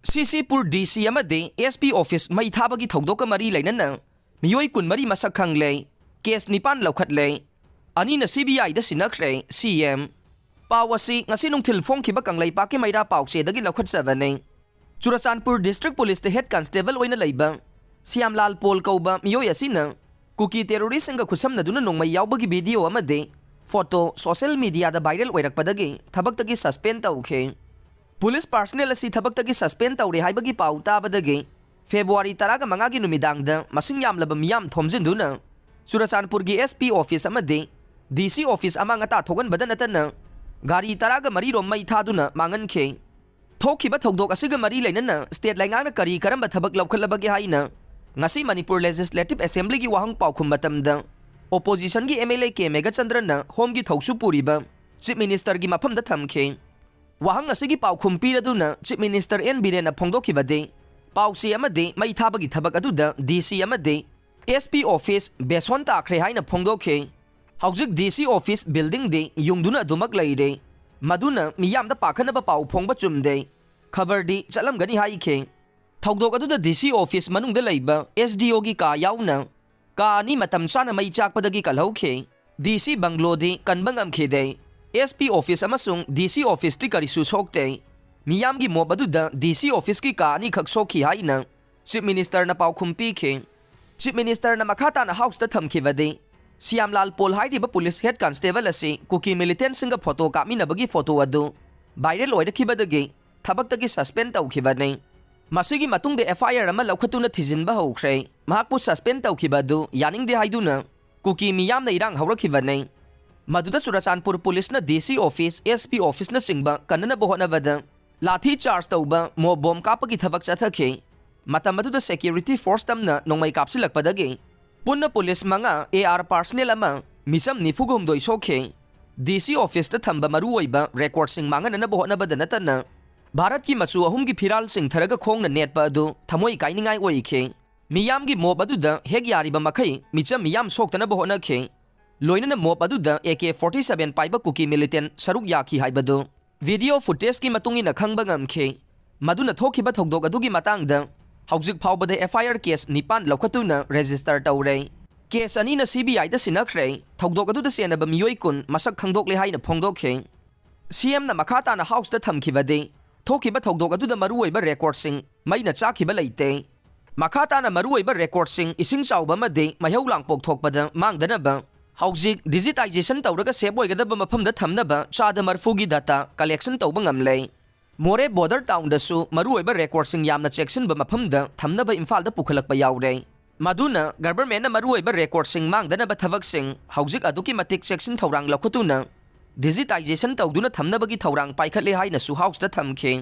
ꯁꯤꯁꯤꯄꯨꯔ DC. ꯑꯃꯗꯤ SP. Office ꯃꯩ ꯊꯥꯕꯒꯤ ꯊꯧꯗꯣꯛꯀ ꯃꯔꯤ ꯂꯩꯅꯅ ꯃꯤꯑꯣꯏ 24 ꯃꯁꯛ ꯈꯪꯂꯦ, ꯀꯦꯁ 9 ꯂꯧꯈꯠꯂꯦ, ꯑꯅꯤꯅ ꯁꯤ.ꯕꯤ.ꯑꯥꯏ.ꯗ ꯁꯤꯟꯅꯈ꯭ꯔꯦ ꯁꯤ.ꯑꯦꯝ. ꯄꯥꯎ ꯑꯁꯤ ꯉꯁꯤ ꯅꯨꯡꯊꯤꯜ ꯐꯣꯡꯈꯤꯕ ꯀꯪꯂꯩꯄꯥꯛꯀꯤ ꯃꯩꯔꯥ ꯄꯥꯎꯆꯦꯗꯒꯤ ꯂꯧꯈꯠꯆꯕꯅꯤ꯫ ꯆꯨꯔꯆꯥꯟꯄꯨꯔ ꯗꯤꯁꯇ꯭ꯔꯤꯛ ꯄꯨꯂꯤꯁꯇ ꯍꯦꯗ ꯀꯟꯁꯇꯦꯕꯜ ꯑꯣꯏꯅ ꯂꯩꯕ ꯁ꯭ꯌꯥꯝꯂꯥꯜ ꯄꯣꯜ ꯀꯧꯕ ꯃꯤꯑꯣꯏ ꯑꯁꯤꯅ ꯀꯨꯀꯤ ꯇꯦꯔꯣꯔꯤꯁꯁꯤꯡꯒ ꯈꯨꯠꯁꯝꯅꯗꯨꯅ ꯅꯣꯡꯃꯩ ꯌꯥꯎꯕꯒꯤ ꯚꯤꯗꯤꯑꯣ ꯑꯃꯗꯤ ꯐꯣꯇꯣ ꯁꯣꯁꯤꯌꯦꯜ ꯃꯤꯗꯤꯌꯥꯗ ꯚꯥꯏꯔꯦꯜ ꯑꯣꯏꯔꯛꯄꯗꯒꯤ ꯊꯕꯛꯇꯒꯤ ꯁꯁꯄꯦꯟ ꯇꯧꯈꯤ꯫ ꯄꯨꯂꯤꯁ ꯄꯥꯔꯁꯣꯅꯦꯜ ꯑꯁꯤ ꯊꯕꯛꯇꯒꯤ ꯁꯁꯄꯦꯟ ꯇꯧꯔꯦ ꯍꯥꯏꯕꯒꯤ ꯄꯥꯎ ꯇꯥꯕꯗꯒꯤ ꯐꯦꯕ꯭ꯔꯨꯋꯥꯔꯤ 15ꯒꯤ ꯅꯨꯃꯤꯗꯥꯡꯗ ꯃꯁꯤꯡ ꯌꯥꯝꯂꯕ ꯃꯤꯌꯥꯝ ꯊꯣꯝꯖꯤꯟꯗꯨꯅ ꯆꯨꯔꯆꯥꯟꯄꯨꯔꯒꯤ ꯑꯦꯁ.ꯄꯤ. ꯑꯣꯐꯤꯁ ꯑꯃꯗꯤ ꯗꯤ.ꯁꯤ. ꯑꯣꯐꯤꯁ ꯑꯃꯥꯡ ꯑꯇꯥ ꯊꯣꯛꯍꯟꯕꯗ ꯅꯠꯇꯅ ꯒꯥꯔꯤ 13 ꯔꯣꯝ ꯃꯩ ꯊꯥꯗꯨꯅ ꯃꯥꯡꯍꯟꯈꯤ꯫ ꯊꯣꯛꯈꯤꯕ ꯊꯧꯗꯣꯛ ꯑꯁꯤꯒ ꯃꯔꯤ ꯂꯩꯅꯅ ꯁ꯭ꯇꯦꯠ ꯂꯩꯉꯥꯛꯅ ꯀꯔꯤ ꯀꯔꯝꯕ ꯊꯕꯛ ꯂꯧꯈꯠꯂꯕꯒꯦ ꯍꯥꯏꯅ ꯉꯁꯤ ꯃꯅꯤꯄꯨꯔ ꯂꯦꯖꯤꯁꯂꯦꯇꯤꯚ ꯑꯦꯁꯦꯝꯕ꯭ꯂꯤꯒꯤ ꯋꯥꯍꯪ ꯄꯥꯎꯈꯨꯝ ꯃꯇꯝꯗ ꯑꯣꯄꯣꯖꯤꯁꯟꯒꯤ ꯑꯦꯝ.ꯑꯦꯜ.ꯑꯦ. ꯀꯦ. ꯃꯦꯘꯆꯟꯗ꯭ꯔꯟꯅ ꯍꯣꯝꯒꯤ ꯊꯧꯁꯨ ꯄꯨꯔꯤꯕ ꯆꯤꯐ ꯃꯤꯅꯤꯁꯇꯔꯒꯤ ꯃꯐꯝꯗ ꯊꯝꯈꯤ꯫ ꯋꯥꯍꯪ ꯑꯁꯤꯒꯤ ꯄꯥꯎꯈꯨꯝ ꯄꯤꯔꯗꯨꯅ ꯆꯤꯐ ꯃꯤꯅꯤꯁꯇꯔ ꯑꯦꯟ. ꯕꯤꯔꯦꯟꯅ ꯐꯣꯡꯗꯣꯛꯈꯤꯕꯗꯤ ꯄꯥꯎꯆꯦ ꯑꯃꯗꯤ ꯃꯩ ꯊꯥꯕꯒꯤ ꯊꯕꯛ ꯑꯗꯨꯗ ꯗꯤ.ꯁꯤ. ꯑꯃꯗꯤ ꯑꯦꯁ.ꯄꯤ. ꯑꯣꯐꯤꯁ ꯕꯦꯁꯣꯟ ꯇꯥꯈ꯭ꯔꯦ ꯍꯥꯏꯅ ꯐꯣꯡꯗꯣꯛꯈꯤ꯫ ꯍꯧꯖꯤꯛ ꯗꯤ.ꯁꯤ. ꯑꯣꯐꯤꯁ ꯕꯤꯜꯗꯤꯡꯗꯤ ꯌꯨꯡꯗꯨꯅ ꯑꯗꯨꯃꯛ ꯂꯩꯔꯦ, ꯃꯗꯨꯅ ꯃꯤꯌꯥꯝꯗ ꯄꯥꯈꯠꯅꯕ ꯄꯥꯎ ꯐꯣꯡꯕ ꯆꯨꯝꯗꯦ, ꯈꯕꯔꯗꯤ ꯆꯠꯂꯝꯒꯅꯤ ꯍꯥꯏꯈꯤ꯫ ꯊꯧꯗꯣꯛ ꯑꯗꯨꯗ ꯗꯤ.ꯁꯤ. ꯑꯣꯐꯤꯁ ꯃꯅꯨꯡꯗ ꯂꯩꯕ ꯑꯦꯁ.ꯗꯤ.ꯑꯣ.ꯒꯤ ꯀꯥ ꯌꯥꯎꯅ ꯀꯥ 2 ꯃꯇꯝ ꯆꯥꯅ ꯃꯩ ꯆꯥꯛꯄꯗꯒꯤ ꯀꯜꯍꯧꯈꯤ꯫ ꯗꯤ.ꯁꯤ. ꯕꯪꯒ꯭ꯂꯣꯗꯤ ꯀꯟꯕ ꯉꯝꯈꯤꯗꯦ꯫ ꯑꯦꯁ.ꯄꯤ. ꯑꯣꯐꯤꯁ ꯑꯃꯁꯨꯡ ꯗꯤ.ꯁꯤ. ꯑꯣꯐꯤꯁꯇꯤ ꯀꯔꯤꯁꯨ ꯁꯣꯛꯇꯦ꯫ ꯃꯤꯌꯥꯝꯒꯤ ꯃꯣꯞ ꯑꯗꯨꯗ ꯗꯤ.ꯁꯤ. ꯑꯣꯐꯤꯁꯀꯤ ꯀꯥ 2 ꯈꯛ ꯁꯣꯛꯈꯤ ꯍꯥꯏꯅ ꯆꯤꯐ ꯃꯤꯅꯤꯁꯇꯔꯅ ꯄꯥꯎꯈꯨꯝ ꯄꯤꯈꯤ꯫ ꯆꯤꯐ ꯃꯤꯅꯤꯁꯇꯔꯅ ꯃꯈꯥ ꯇꯥꯅ ꯍꯥꯎꯁꯇ ꯊꯝꯈꯤꯕꯗꯤ ꯁ꯭ꯌꯥꯝꯂꯥꯜ ꯄꯣꯜ ꯍꯥꯏꯔꯤꯕ ꯄꯨꯂꯤꯁ ꯍꯦꯗ ꯀꯟꯁꯇꯦꯕꯜ ꯑꯁꯤ ꯀꯨꯀꯤ ꯃꯤꯂꯤꯇꯦꯟꯠꯁꯤꯡꯒ ꯐꯣꯇꯣ ꯀꯥꯞꯃꯤꯟꯅꯕꯒꯤ ꯐꯣꯇꯣ ꯑꯗꯨ ꯚꯥꯏꯔꯦꯜ ꯑꯣꯏꯔꯛꯈꯤꯕꯗꯒꯤ ꯊꯕꯛꯇꯒꯤ ꯁꯁꯄꯦꯟ ꯇꯧꯈꯤꯕꯅꯤ꯫ ꯃꯁꯤꯒꯤ ꯃꯇꯨꯡꯗ ꯑꯦꯐ.ꯑꯥꯏ.ꯑꯥꯔ. ꯑꯃ ꯂꯧꯈꯠꯇꯨꯅ ꯊꯤꯖꯤꯟꯕ ꯍꯧꯈ꯭ꯔꯦ꯫ ꯃꯍꯥꯛꯄꯨ ꯁꯁꯄꯦꯟ ꯇꯧꯈꯤꯕ ꯑꯗꯨ ꯌꯥꯅꯤꯡꯗꯦ ꯍꯥꯏꯗꯨꯅ ꯀꯨꯀꯤ ꯃꯤꯌꯥꯝꯅ ꯏꯔꯥꯡ ꯍꯧꯔꯛꯈꯤꯕꯅꯤ꯫ ꯃꯗꯨꯗ ꯆꯨꯔꯆꯥꯟꯄꯨꯔ ꯄꯨꯂꯤꯁꯅ ꯗꯤ.ꯁꯤ. Office, SP. ꯑꯣꯐꯤꯁꯅꯆꯤꯡꯕ ꯀꯟꯅꯅꯕ ꯍꯣꯠꯅꯕꯗ ꯂꯥꯊꯤ ꯆꯥꯔꯖ ꯇꯧꯕ, ꯃꯣꯞ ꯕꯣꯝ ꯀꯥꯞꯄꯒꯤ ꯊꯕꯛ ꯆꯠꯊꯈꯤ꯫ ꯃꯇꯝ ꯑꯗꯨꯗ ꯁꯦꯀ꯭ꯌꯨꯔꯤꯇꯤ ꯐꯣꯔꯁ ꯇꯝꯅ ꯅꯣꯡꯃꯩ ꯀꯥꯞꯁꯤꯜꯂꯛꯄꯗꯒꯤ ꯄꯨꯟꯅ ꯄꯨꯂꯤꯁ 5, ꯑꯦ.ꯑꯥꯔ. ꯄꯥꯔꯁꯣꯅꯦꯜ 1, ꯃꯤꯆꯝ 94 ꯁꯣꯛꯈꯤ꯫ ꯗꯤ.ꯁꯤ. ꯑꯣꯐꯤꯁꯇ ꯊꯝꯕ ꯃꯔꯨꯑꯣꯏꯕ ꯔꯦꯀꯣꯔꯗꯁꯤꯡ ꯃꯥꯡꯍꯟꯅꯅꯕ ꯍꯣꯠꯅꯕꯗ ꯅꯠꯇꯅ ꯚꯥꯔꯠꯀꯤ ꯃꯆꯨ 3ꯒꯤ ꯐꯤꯔꯥꯜ ꯆꯤꯡꯊꯔꯒ ꯈꯣꯡꯅ ꯅꯦꯠꯄ ꯑꯗꯨ ꯊꯃꯣꯏ ꯀꯥꯏꯅꯤꯡꯉꯥꯏ ꯑꯣꯏꯈꯤ꯫ ꯃꯤꯌꯥꯝꯒꯤ ꯃꯣꯞ ꯑꯗꯨꯗ ꯍꯦꯛ ꯌꯥꯔꯤꯕ ꯃꯈꯩ ꯃꯤꯆꯝ ꯃꯤꯌꯥꯝ ꯁꯣꯛꯇꯅꯕ ꯍꯣꯠꯅꯈꯤ꯫ ꯂꯣꯏꯅꯅ ꯃꯣꯞ ꯑꯗꯨꯗ AK-47 ꯄꯥꯏꯕ ꯀꯨꯀꯤ ꯃꯤꯂꯤꯇꯦꯟꯠ ꯁꯔꯨꯛ ꯌꯥꯈꯤ ꯍꯥꯏꯕꯗꯨ ꯚꯤꯗꯤꯑꯣ ꯐꯨꯇꯦꯖꯀꯤ ꯃꯇꯨꯡ ꯏꯟꯅ ꯈꯪꯕ ꯉꯝꯈꯤ꯫ ꯃꯗꯨꯅ ꯊꯣꯛꯈꯤꯕ ꯊꯧꯗꯣꯛ ꯑꯗꯨꯒꯤ ꯃꯇꯥꯡꯗ ꯍꯧꯖꯤꯛ ꯐꯥꯎꯕꯗ ꯑꯦꯐ.ꯑꯥꯏ.ꯑꯥꯔ. ꯀꯦꯁ 9 ꯂꯧꯈꯠꯇꯨꯅ ꯔꯦꯖꯤꯁꯇꯔ ꯇꯧꯔꯦ꯫ ꯀꯦꯁ 2ꯅ ꯁꯤ.ꯕꯤ.ꯑꯥꯏ.ꯗ ꯁꯤꯟꯅꯈ꯭ꯔꯦ꯫ ꯊꯧꯗꯣꯛ ꯑꯗꯨꯗ ꯆꯦꯟꯅꯕ ꯃꯤꯑꯣꯏ 10 ꯃꯁꯛ ꯈꯪꯗꯣꯛꯂꯦ ꯍꯥꯏꯅ ꯐꯣꯡꯗꯣꯛꯈꯤ꯫ ꯁꯤ.ꯑꯦꯝꯅ ꯃꯈꯥ ꯇꯥꯅ ꯍꯥꯎꯁꯇ ꯊꯝꯈꯤꯕꯗꯤ ꯊꯣꯛꯈꯤꯕ ꯊꯧꯗꯣꯛ ꯑꯗꯨꯗ ꯃꯔꯨꯑꯣꯏꯕ ꯔꯦꯀꯣꯔꯗꯁꯤꯡ ꯃꯩꯅ ꯆꯥꯛꯈꯤꯕ ꯂꯩꯇꯦ꯫ ꯃꯈꯥ ꯇꯥꯅ ꯃꯔꯨꯑꯣꯏꯕ ꯔꯦꯀꯣꯔꯗꯁꯤꯡ ꯏꯁꯤꯡ ꯆꯥꯎꯕ ꯑꯃꯗꯤ ꯃꯩꯍꯧ ꯂꯥꯡꯄꯣꯛ ꯊꯣꯛꯄꯗ ꯃꯥꯡꯗꯅꯕ ꯍꯧꯖꯤꯛ ꯗꯤꯖꯤꯇꯥꯏꯖꯦꯁꯟ ꯇꯧꯔꯒ ꯁꯦꯞ ꯑꯣꯏꯒꯗꯕ ꯃꯐꯝꯗ ꯊꯝꯅꯕ 30% ꯗꯥꯇꯥ ꯀꯂꯦꯛꯁꯟ ꯇꯧꯕ ꯉꯝꯂꯦ꯫ ꯃꯣꯔꯦ ꯕꯣꯔꯗꯔ ꯇꯥꯎꯟꯗꯁꯨ ꯃꯔꯨꯑꯣꯏꯕ ꯔꯦꯀꯣꯔꯗꯁꯤꯡ ꯌꯥꯝꯅ ꯆꯦꯛꯁꯤꯟꯕ ꯃꯐꯝꯗ ꯊꯝꯅꯕ ꯏꯝꯐꯥꯜꯗ ꯄꯨꯈꯠꯂꯛꯄ ꯌꯥꯎꯔꯦ꯫ ꯃꯗꯨꯅ ꯒꯚꯔꯟꯃꯦꯟꯠꯅ ꯃꯔꯨꯑꯣꯏꯕ ꯔꯦꯀꯣꯔꯗꯁꯤꯡ ꯃꯥꯡꯗꯅꯕ ꯊꯕꯛꯁꯤꯡ ꯍꯧꯖꯤꯛ ꯑꯗꯨꯛꯀꯤ ꯃꯇꯤꯛ ꯆꯦꯛꯁꯤꯟ ꯊꯧꯔꯥꯡ ꯂꯧꯈꯠꯇꯨꯅ ꯗꯤꯖꯤꯇꯥꯏꯖꯦꯁꯟ ꯇꯧꯗꯨꯅ ꯊꯝꯅꯕꯒꯤ ꯊꯧꯔꯥꯡ ꯄꯥꯏꯈꯠꯂꯦ ꯍꯥꯏꯅꯁꯨ ꯍꯥꯎꯁꯇ ꯊꯝꯈꯤ꯫